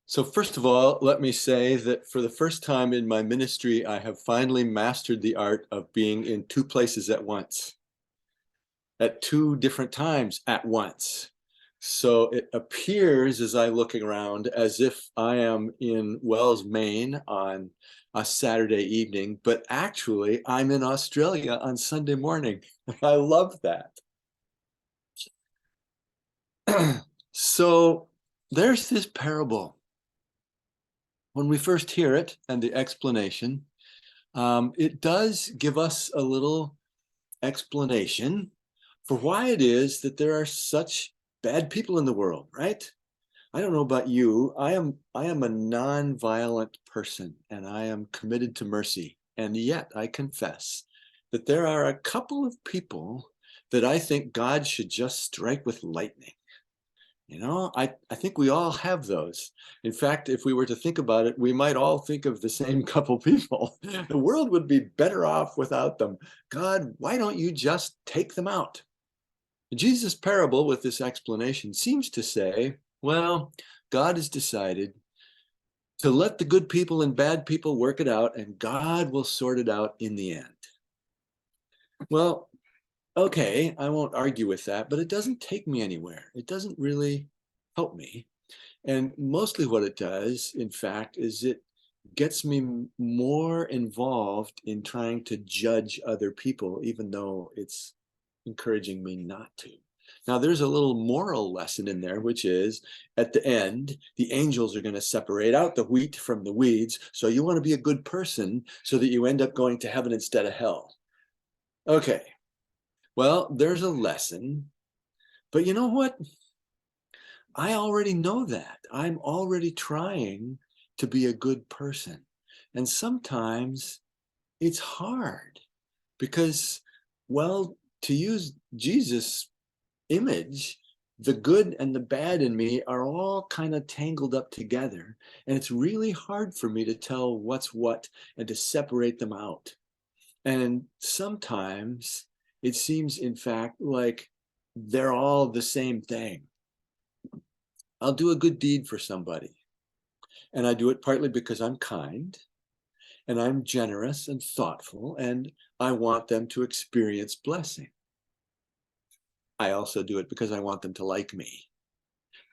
So first of all, let me say that for the first time in my ministry, I have finally mastered the art of being in two places at once, at two different times at once. So it appears as I looking around as if I am in Wells, Maine on a Saturday evening, but actually I'm in Australia on Sunday morning. I love that. So there's this parable. When we first hear it and the explanation, it does give us a little explanation for why it is that there are such bad people in the world, right? I don't know about you. I am a non-violent person and I am committed to mercy. And yet I confess that there are a couple of people that I think God should just strike with lightning. I think we all have those. In fact, if we were to think about it, we might all think of the same couple people. The world would be better off without them. God, why don't you just take them out? Jesus' parable with this explanation seems to say, well, God has decided to let the good people and bad people work it out, and God will sort it out in the end. Well, okay, I won't argue with that, but it doesn't take me anywhere. It doesn't really help me. And mostly what it does, in fact, is it gets me more involved in trying to judge other people, even though it's encouraging me not to. Now, there's a little moral lesson in there, which is at the end, the angels are going to separate out the wheat from the weeds. So you want to be a good person so that you end up going to heaven instead of hell. Okay, well, there's a lesson. But you know what? I already know that. I'm already trying to be a good person. And sometimes it's hard because, well, to use Jesus' image, the good and the bad in me are all kind of tangled up together. And it's really hard for me to tell what's what and to separate them out. And sometimes it seems, in fact, like they're all the same thing. I'll do a good deed for somebody. And I do it partly because I'm kind and I'm generous and thoughtful and I want them to experience blessing. I also do it because I want them to like me.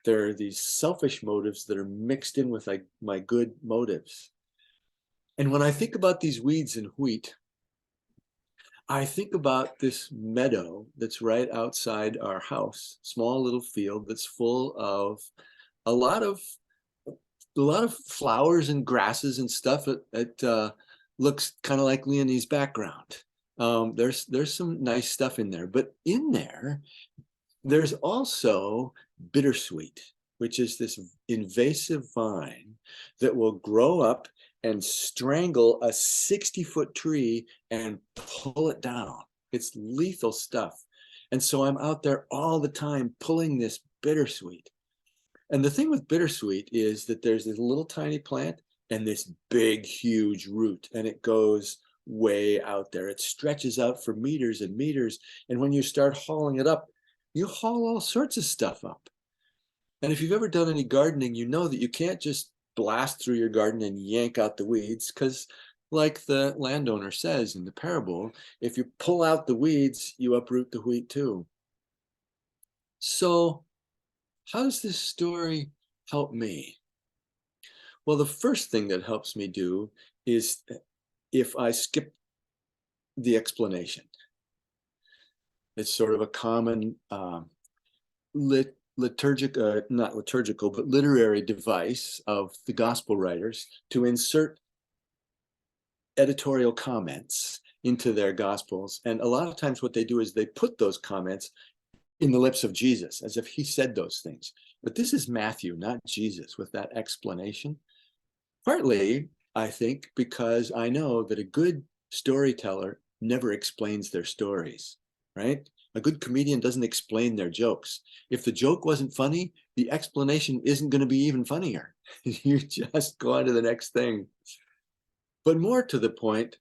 There are these selfish motives that are mixed in with my good motives. And when I think about these weeds and wheat, I think about this meadow that's right outside our house, small little field that's full of a lot of a lot of flowers and grasses and stuff. It looks kind of like Leonie's background. There's some nice stuff in there, but in there's also bittersweet, which is this invasive vine that will grow up and strangle a 60-foot tree and pull it down. It's lethal stuff. And so I'm out there all the time pulling this bittersweet. And the thing with bittersweet is that there's this little tiny plant and this big, huge root, and it goes way out there. It stretches out for meters and meters. And when you start hauling it up, you haul all sorts of stuff up. And if you've ever done any gardening, you know that you can't just blast through your garden and yank out the weeds because, like the landowner says in the parable, if you pull out the weeds, you uproot the wheat too. So how does this story help me? Well, the first thing that helps me do is if I skip the explanation. It's sort of a common not liturgical, but literary device of the gospel writers to insert editorial comments into their gospels. And a lot of times what they do is they put those comments in the lips of Jesus as if he said those things. But this is Matthew, not Jesus, with that explanation. Partly, I think, because I know that a good storyteller never explains their stories, right? A good comedian doesn't explain their jokes. If the joke wasn't funny, the explanation isn't going to be even funnier. You just go on to the next thing. But more to the point,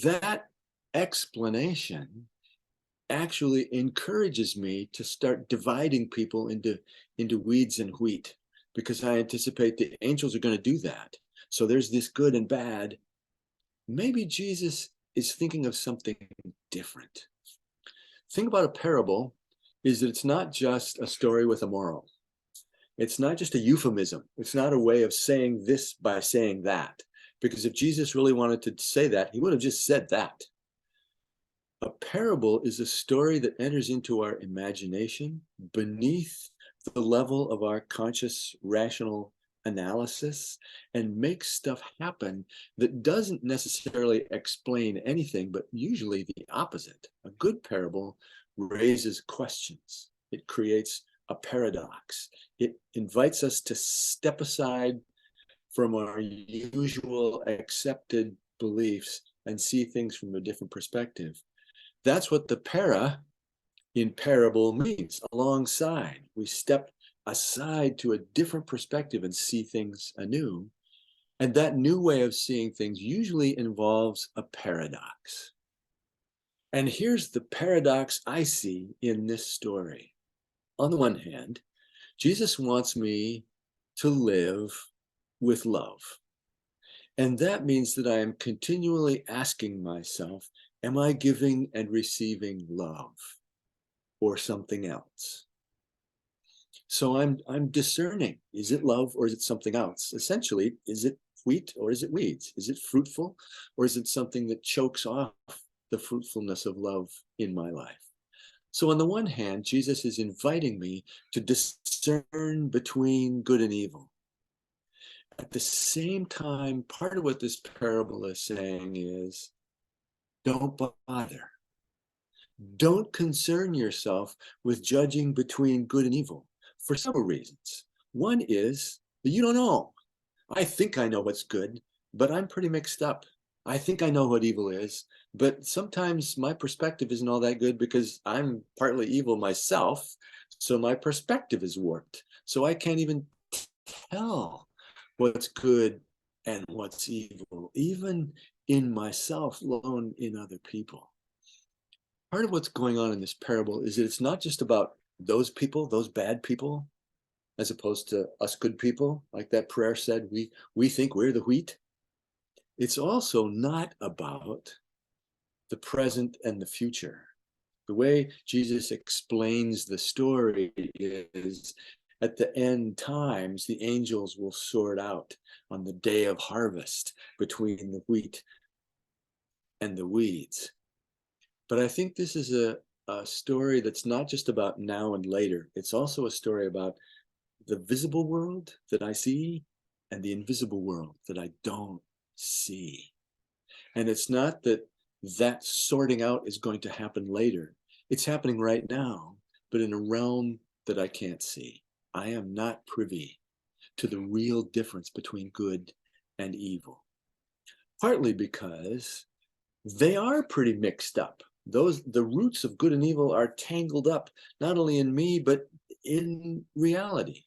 that explanation actually encourages me to start dividing people into weeds and wheat. because I anticipate the angels are going to do that. So there's this good and bad. Maybe Jesus is thinking of something different. The thing about a parable is that it's not just a story with a moral. It's not just a euphemism. It's not a way of saying this by saying that. Because if Jesus really wanted to say that, he would have just said that. A parable is a story that enters into our imagination beneath the level of our conscious, rational analysis and makes stuff happen that doesn't necessarily explain anything, but usually the opposite. A good parable raises questions. It creates a paradox. It invites us to step aside from our usual accepted beliefs and see things from a different perspective. That's what the para in parable means, alongside. We step aside to a different perspective and see things anew. And that new way of seeing things usually involves a paradox. And here's the paradox I see in this story. On the one hand, Jesus wants me to live with love. And that means that I am continually asking myself, am I giving and receiving love or something else? So I'm discerning, is it love or is it something else? Essentially, is it wheat or is it weeds? Is it fruitful or is it something that chokes off the fruitfulness of love in my life? So on the one hand, Jesus is inviting me to discern between good and evil. At the same time, part of what this parable is saying is, don't bother. Don't concern yourself with judging between good and evil for several reasons. One is that you don't know. I think I know what's good, but I'm pretty mixed up. I think I know what evil is, but sometimes my perspective isn't all that good because I'm partly evil myself. So my perspective is warped. So I can't even tell what's good and what's evil, even in myself, let alone in other people. Part of what's going on in this parable is that it's not just about those people, those bad people, as opposed to us good people. Like that prayer said, we think we're the wheat. It's also not about the present and the future. The way Jesus explains the story is, at the end times, the angels will sort out on the day of harvest between the wheat and the weeds. But I think this is a story that's not just about now and later. It's also a story about the visible world that I see and the invisible world that I don't see. And it's not that that sorting out is going to happen later. It's happening right now, but in a realm that I can't see. I am not privy to the real difference between good and evil. Partly because they are pretty mixed up. The roots of good and evil are tangled up, not only in me, but in reality.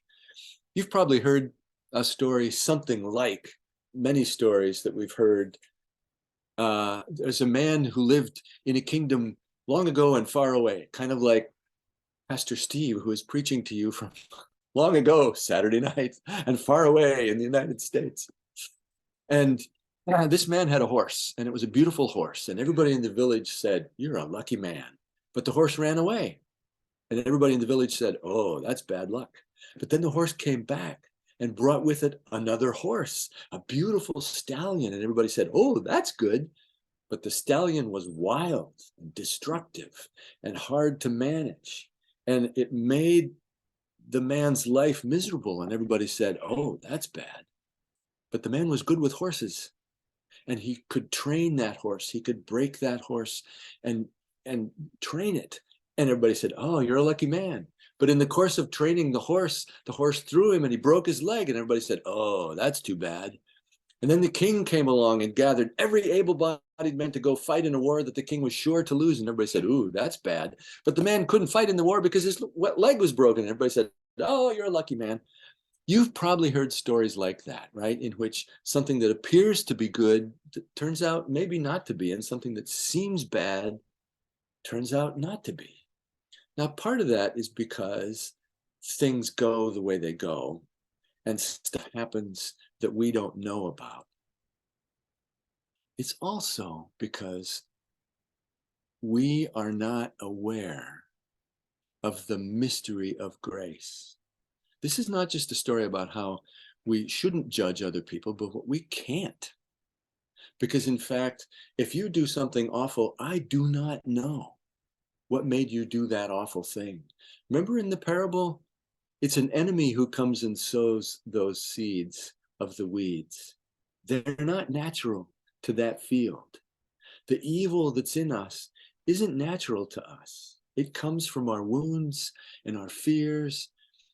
You've probably heard a story, something like many stories that we've heard. There's a man who lived in a kingdom long ago and far away, kind of like Pastor Steve, who is preaching to you from long ago, Saturday night, and far away in the United States. And this man had a horse, and it was a beautiful horse. And everybody in the village said, "You're a lucky man." But the horse ran away. And everybody in the village said, "Oh, that's bad luck." But then the horse came back and brought with it another horse, a beautiful stallion. And everybody said, "Oh, that's good." But the stallion was wild and destructive and hard to manage. And it made the man's life miserable. And everybody said, "Oh, that's bad." But the man was good with horses. And he could train that horse. He could break that horse and train it. And everybody said, "Oh, you're a lucky man." But in the course of training the horse threw him and he broke his leg. And everybody said, "Oh, that's too bad." And then the king came along and gathered every able-bodied man to go fight in a war that the king was sure to lose. And everybody said, "Ooh, that's bad." But the man couldn't fight in the war because his leg was broken. And everybody said, "Oh, you're a lucky man." You've probably heard stories like that, right? In which something that appears to be good turns out maybe not to be, and something that seems bad turns out not to be. Now, part of that is because things go the way they go. and stuff happens that we don't know about. It's also because we are not aware of the mystery of grace. This is not just a story about how we shouldn't judge other people, but what we can't. Because in fact, if you do something awful, I do not know what made you do that awful thing. Remember in the parable, it's an enemy who comes and sows those seeds of the weeds. They're not natural to that field. The evil that's in us isn't natural to us. It comes from our wounds and our fears.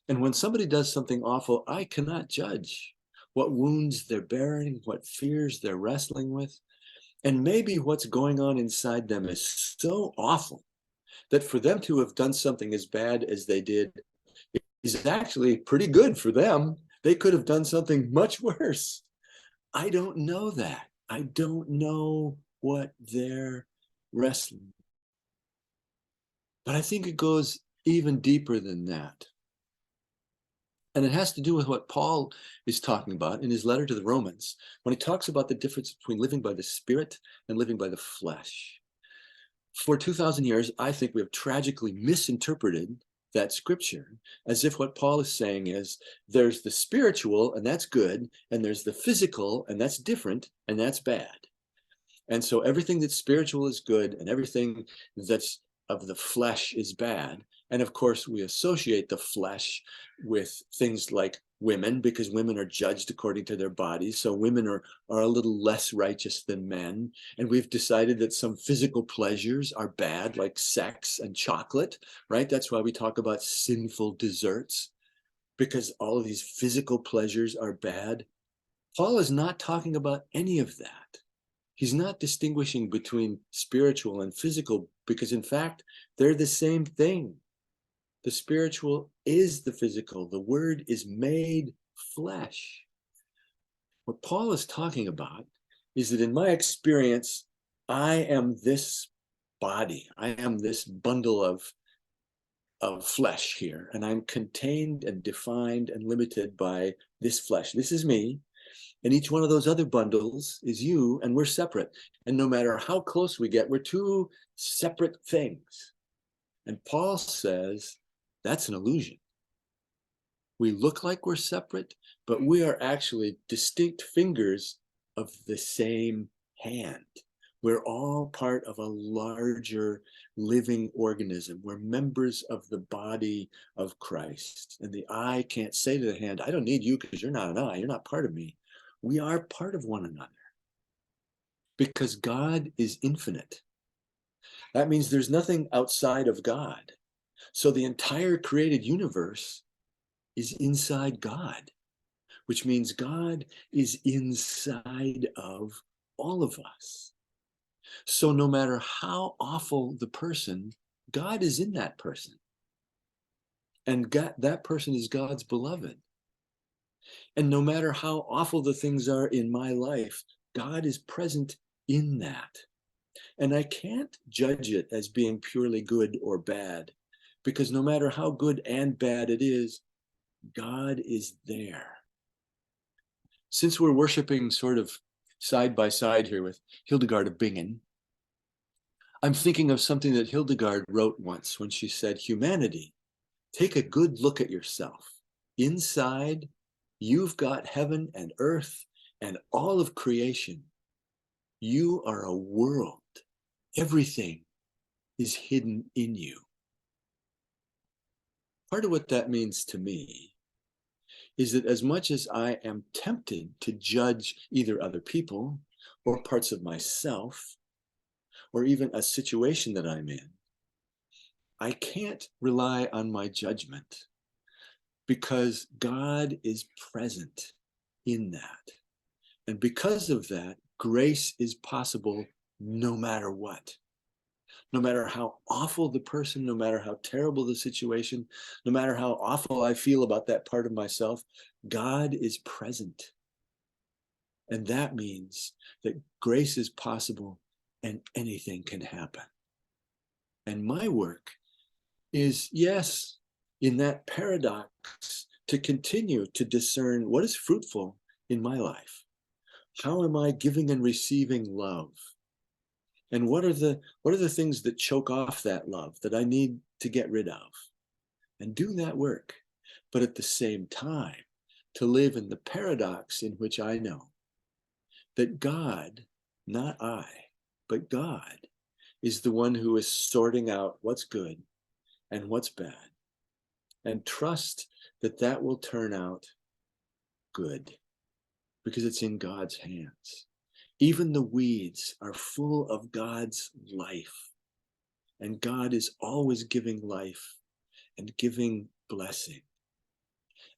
And when somebody does something awful, I cannot judge what wounds they're bearing, what fears they're wrestling with. And maybe what's going on inside them is so awful that for them to have done something as bad as they did is actually pretty good for them. They could have done something much worse. I don't know that. I don't know what they're wrestling. But I think it goes even deeper than that. And it has to do with what Paul is talking about in his letter to the Romans, when he talks about the difference between living by the Spirit and living by the flesh. For 2,000 years, I think we have tragically misinterpreted that scripture as if what Paul is saying is there's the spiritual and that's good, and there's the physical and that's different and that's bad. And so everything that's spiritual is good and everything that's of the flesh is bad. And of course, we associate the flesh with things like women, because women are judged according to their bodies. So women are a little less righteous than men. And we've decided that some physical pleasures are bad, like sex and chocolate, right? That's why we talk about sinful desserts, because all of these physical pleasures are bad. Paul is not talking about any of that. He's not distinguishing between spiritual and physical, because in fact, they're the same thing. The spiritual is the physical. The word is made flesh. What Paul is talking about is that in my experience, I am this body. I am this bundle of flesh here, and I'm contained and defined and limited by this flesh. This is me. And each one of those other bundles is you, and we're separate. And no matter how close we get, we're two separate things. And Paul says that's an illusion. We look like we're separate, but we are actually distinct fingers of the same hand. We're all part of a larger living organism. We're members of the body of Christ. And the eye can't say to the hand, I don't need you because you're not an eye. You're not part of me. We are part of one another because God is infinite. That means there's nothing outside of God. So the entire created universe is inside God, which means God is inside of all of us. So no matter how awful the person, God is in that person. And God, that person is God's beloved. And no matter how awful the things are in my life, God is present in that. And I can't judge it as being purely good or bad, because no matter how good and bad it is, God is there. Since we're worshiping sort of side by side here with Hildegard of Bingen, I'm thinking of something that Hildegard wrote once when she said, humanity, take a good look at yourself. Inside, you've got heaven and earth and all of creation. You are a world. Everything is hidden in you. Part of what that means to me is that as much as I am tempted to judge either other people or parts of myself, or even a situation that I'm in, I can't rely on my judgment because God is present in that. And because of that, grace is possible no matter what. No matter how awful the person, no matter how terrible the situation, no matter how awful I feel about that part of myself, God is present. And that means that grace is possible and anything can happen. And my work is, yes, in that paradox, to continue to discern what is fruitful in my life. How am I giving and receiving love? And what are the things that choke off that love that I need to get rid of? And do that work. But at the same time, to live in the paradox in which I know that God, not I, but God, is the one who is sorting out what's good and what's bad. And trust that that will turn out good because it's in God's hands. Even the weeds are full of God's life. And God is always giving life and giving blessing.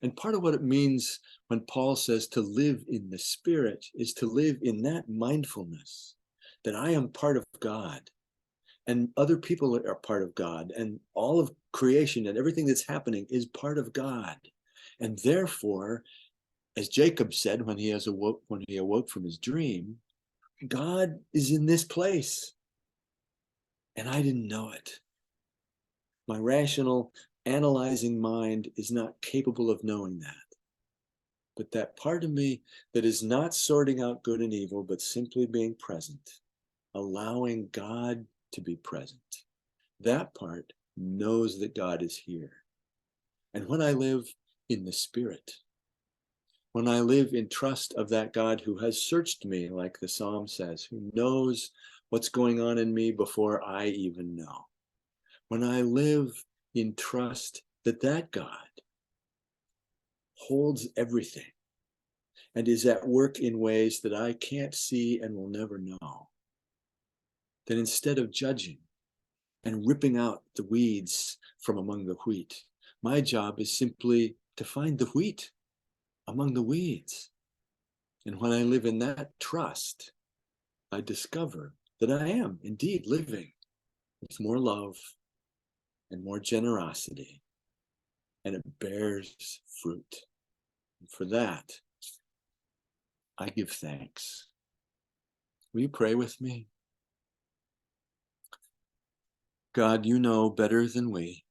And part of what it means when Paul says to live in the Spirit is to live in that mindfulness that I am part of God and other people are part of God and all of creation and everything that's happening is part of God. And therefore, as Jacob said when he awoke from his dream, God is in this place. And I didn't know it. My rational, analyzing mind is not capable of knowing that. But that part of me that is not sorting out good and evil, but simply being present, allowing God to be present, that part knows that God is here. And when I live in the Spirit, when I live in trust of that God who has searched me, like the Psalm says, who knows what's going on in me before I even know, when I live in trust that that God holds everything and is at work in ways that I can't see and will never know, then instead of judging and ripping out the weeds from among the wheat, my job is simply to find the wheat among the weeds. And when I live in that trust, I discover that I am indeed living with more love and more generosity, and it bears fruit. And for that, I give thanks. Will you pray with me? God, you know better than we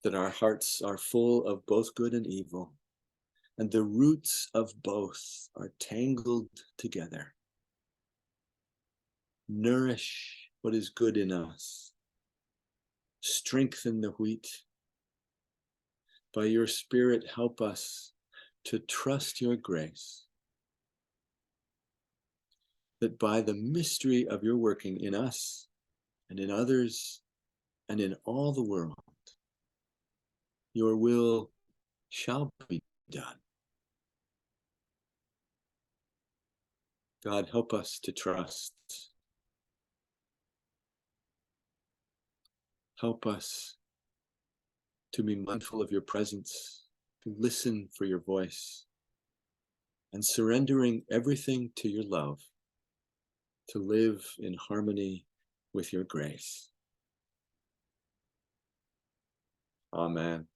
that our hearts are full of both good and evil, and the roots of both are tangled together. Nourish what is good in us. Strengthen the wheat. By your Spirit, help us to trust your grace, that by the mystery of your working in us and in others and in all the world, your will shall be done. God, help us to trust. Help us to be mindful of your presence, to listen for your voice, and surrendering everything to your love, to live in harmony with your grace. Amen.